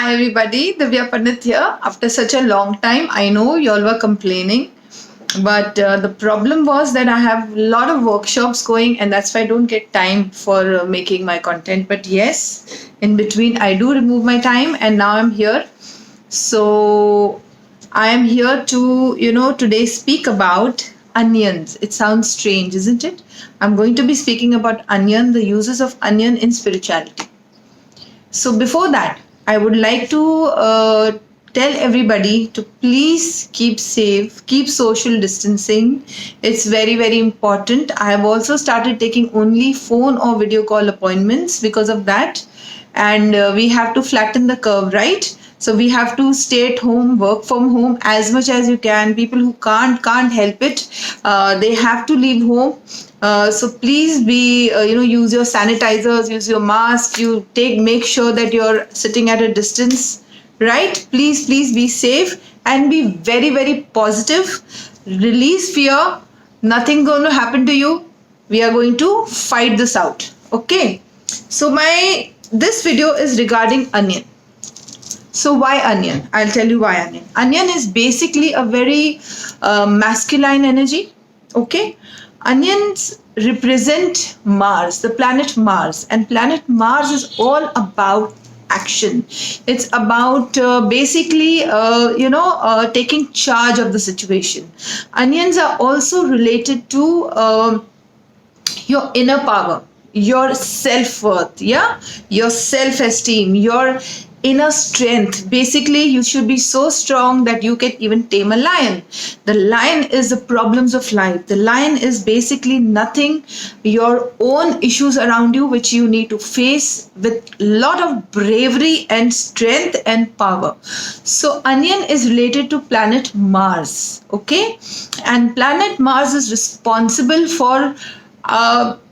Hi everybody, Divya Pandit here. After such a long time, I know you all were complaining, but the problem was that I have a lot of workshops going, and that's why I don't get time for making my content. But yes, in between, I do remove my time, and now I'm here. So I am here to, today speak about onions. It sounds strange, isn't it? I'm going to be speaking about onion, the uses of onion in spirituality. So before that, I would like to tell everybody to please keep safe, keep social distancing. It's very, very important. I have also started taking only phone or video call appointments because of that. And we have to flatten the curve, right? So we have to stay at home, work from home as much as you can. People who can't help it, they have to leave home. So please be, use your sanitizers, use your mask. Make sure that you're sitting at a distance, right? Please be safe and be very, very positive. Release fear. Nothing going to happen to you. We are going to fight this out. Okay. So this video is regarding onion. So why onion? I'll tell you why onion. Onion is basically a very masculine energy. Okay. Onions represent Mars, the planet Mars, and planet Mars is all about action. It's about taking charge of the situation. Onions are also related to your inner power, your self-worth, your self-esteem, your inner strength. Basically, you should be so strong that you can even tame a lion. The lion is the problems of life. The lion is basically nothing, your own issues around you which you need to face with a lot of bravery and strength and power. So onion is related to planet Mars, okay? And planet Mars is responsible for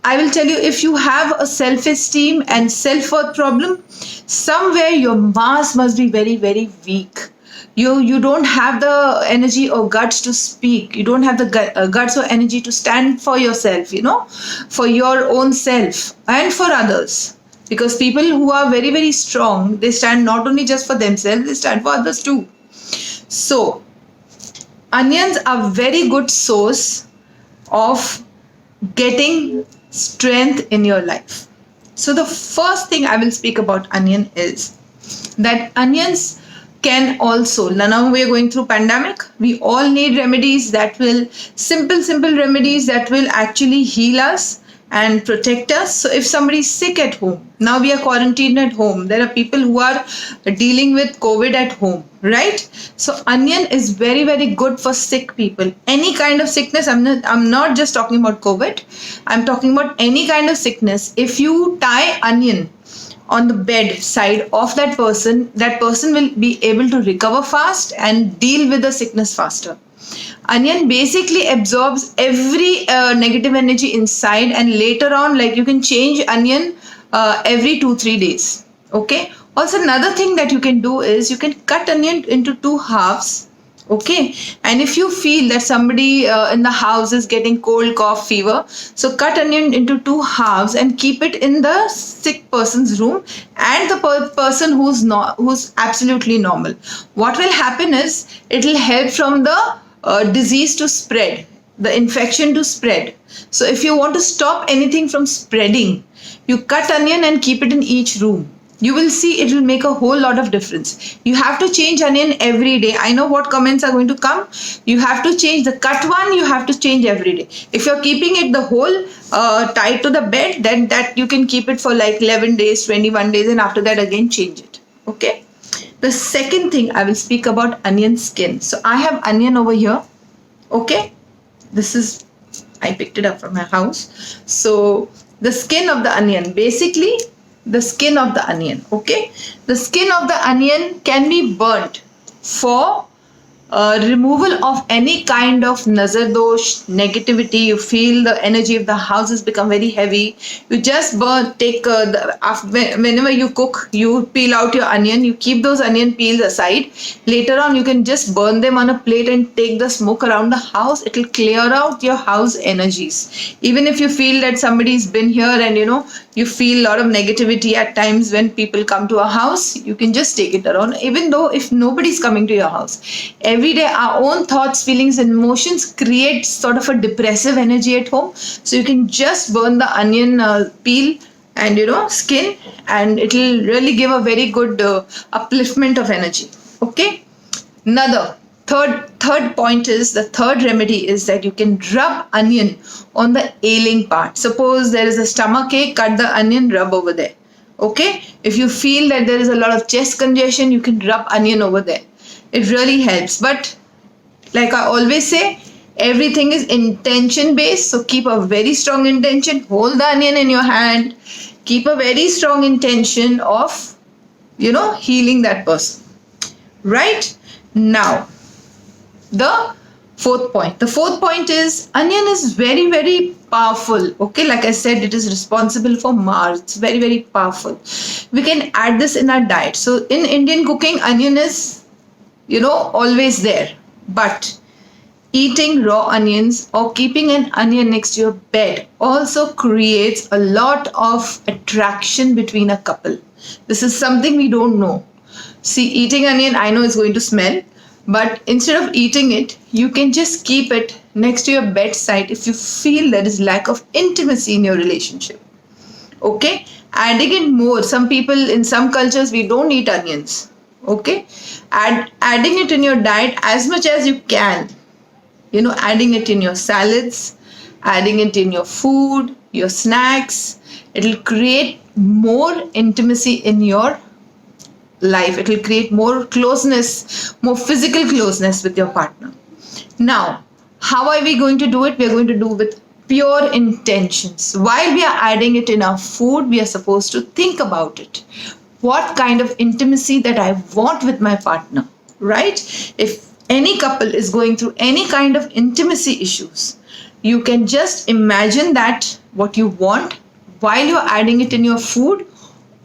I will tell you, if you have a self-esteem and self-worth problem, somewhere your Mars must be very, very weak. You don't have the energy or guts to speak. You don't have the guts or energy to stand for yourself, for your own self and for others. Because people who are very, very strong, they stand not only just for themselves, they stand for others too. So, onions are very good source of getting strength in your life. So the first thing I will speak about onion is that onions can also, now we are going through pandemic, we all need remedies that will, simple remedies that will actually heal us and protect us. So if somebody is sick at home, now we are quarantined at home, there are people who are dealing with COVID at home, right? So onion is very, very good for sick people. Any kind of sickness, I'm not just talking about COVID, I'm talking about any kind of sickness. If you tie onion on the bed side of that person will be able to recover fast and deal with the sickness faster. Onion basically absorbs every negative energy inside, and later on, like, you can change onion every 2-3 days. Okay. Also, another thing that you can do is you can cut onion into 2 halves. Okay. And if you feel that somebody in the house is getting cold, cough, fever, so cut onion into 2 halves and keep it in the sick person's room and the person who's absolutely normal. What will happen is it will help from the disease to spread, the infection to spread. So if you want to stop anything from spreading, you cut onion and keep it in each room. You will see it will make a whole lot of difference. You have to change onion every day. I know what comments are going to come. You have to change the cut one, you have to change every day. If you're keeping it the whole tied to the bed, then that you can keep it for like 11 days, 21 days, and after that again change it. Okay. The second thing I will speak about onion skin. So I have onion over here. Okay. I picked it up from my house. So the skin of the onion, basically the skin of the onion. Okay. The skin of the onion can be burnt for removal of any kind of nazar dosh, negativity. You feel the energy of the house has become very heavy. You just whenever you cook, you peel out your onion, you keep those onion peels aside. Later on, you can just burn them on a plate and take the smoke around the house. It will clear out your house energies. Even if you feel that somebody's been here and you feel a lot of negativity at times when people come to our house, you can just take it around. Even though if nobody's coming to your house, every day our own thoughts, feelings, and emotions create sort of a depressive energy at home. So you can just burn the onion peel and skin, and it'll really give a very good upliftment of energy. Okay. Another third point is, the third remedy is that you can rub onion on the ailing part. Suppose there is a stomach ache, cut the onion, rub over there. Okay. If you feel that there is a lot of chest congestion, you can rub onion over there. It really helps. But like I always say, everything is intention based. So keep a very strong intention. Hold the onion in your hand. Keep a very strong intention of, healing that person. Right? Now, the fourth point. The fourth point is, onion is very, very powerful. Okay, like I said, it is responsible for Mars. It's very, very powerful. We can add this in our diet. So in Indian cooking, onion is, always there. But eating raw onions or keeping an onion next to your bed also creates a lot of attraction between a couple. This is something we don't know. See, eating onion, I know it's going to smell, but instead of eating it, you can just keep it next to your bedside if you feel there is lack of intimacy in your relationship. Okay? Adding it more. Some people, in some cultures, we don't eat onions. Okay? Adding it in your diet as much as you can. Adding it in your salads, adding it in your food, your snacks. It'll create more intimacy in your life. It will create more closeness, more physical closeness with your partner. Now, how are we going to do it? We are going to do with pure intentions. While we are adding it in our food, we are supposed to think about it. What kind of intimacy that I want with my partner, right? If any couple is going through any kind of intimacy issues, you can just imagine that what you want while you're adding it in your food,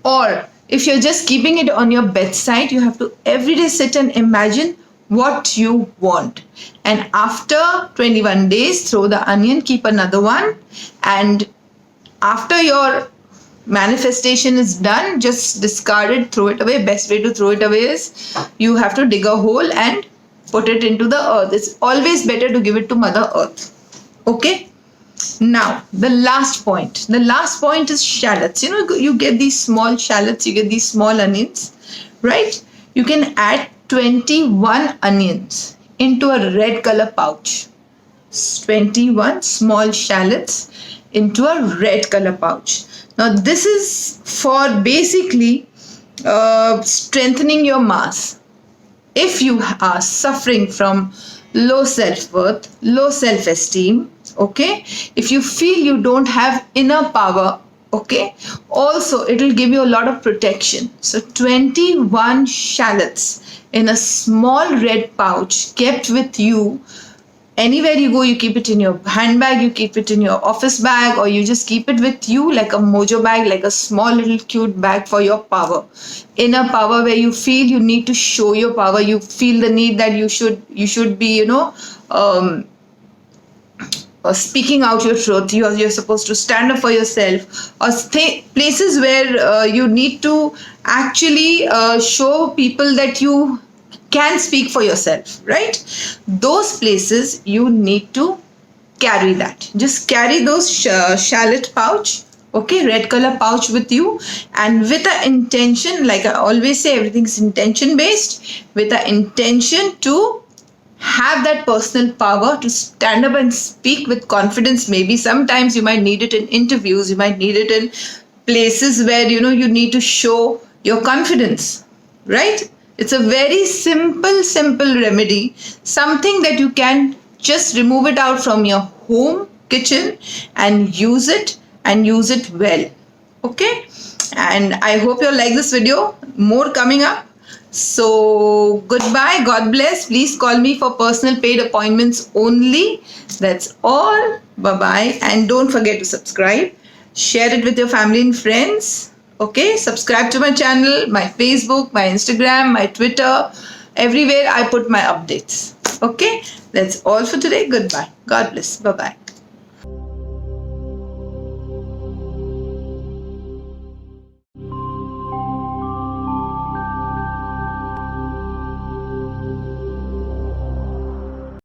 or if you're just keeping it on your bedside, you have to every day sit and imagine what you want. And after 21 days, throw the onion, keep another one. And after your manifestation is done, just discard it, throw it away. Best way to throw it away is you have to dig a hole and put it into the earth. It's always better to give it to Mother Earth. Okay? Now, the last point. The last point is shallots. You get these small shallots, you get these small onions, right? You can add 21 onions into a red color pouch. 21 small shallots into a red color pouch. Now, this is for basically strengthening your Mars. If you are suffering from low self-worth, low self-esteem, okay, if you feel you don't have inner power, okay, also it will give you a lot of protection. So 21 shallots in a small red pouch kept with you. Anywhere you go, you keep it in your handbag, you keep it in your office bag, or you just keep it with you like a mojo bag, like a small little cute bag for your power. Inner power, where you feel you need to show your power, you feel the need that you should be, speaking out your truth. You're supposed to stand up for yourself, or places where you need to actually show people that you can speak for yourself, right? Those places you need to carry that. Just carry those shallot pouch, okay, red color pouch with you, and with the intention, like I always say, everything's intention based, with the intention to have that personal power to stand up and speak with confidence. Maybe sometimes you might need it in interviews, you might need it in places where you need to show your confidence, right? It's a very simple remedy, something that you can just remove it out from your home kitchen and use it well. Okay, and I hope you like this video. More coming up. So goodbye, God bless. Please call me for personal paid appointments only. That's all. Bye bye, and don't forget to subscribe, share it with your family and friends. Okay, subscribe to my channel, my Facebook, my Instagram, my Twitter. Everywhere I put my updates. Okay, that's all for today. Goodbye. God bless. Bye bye.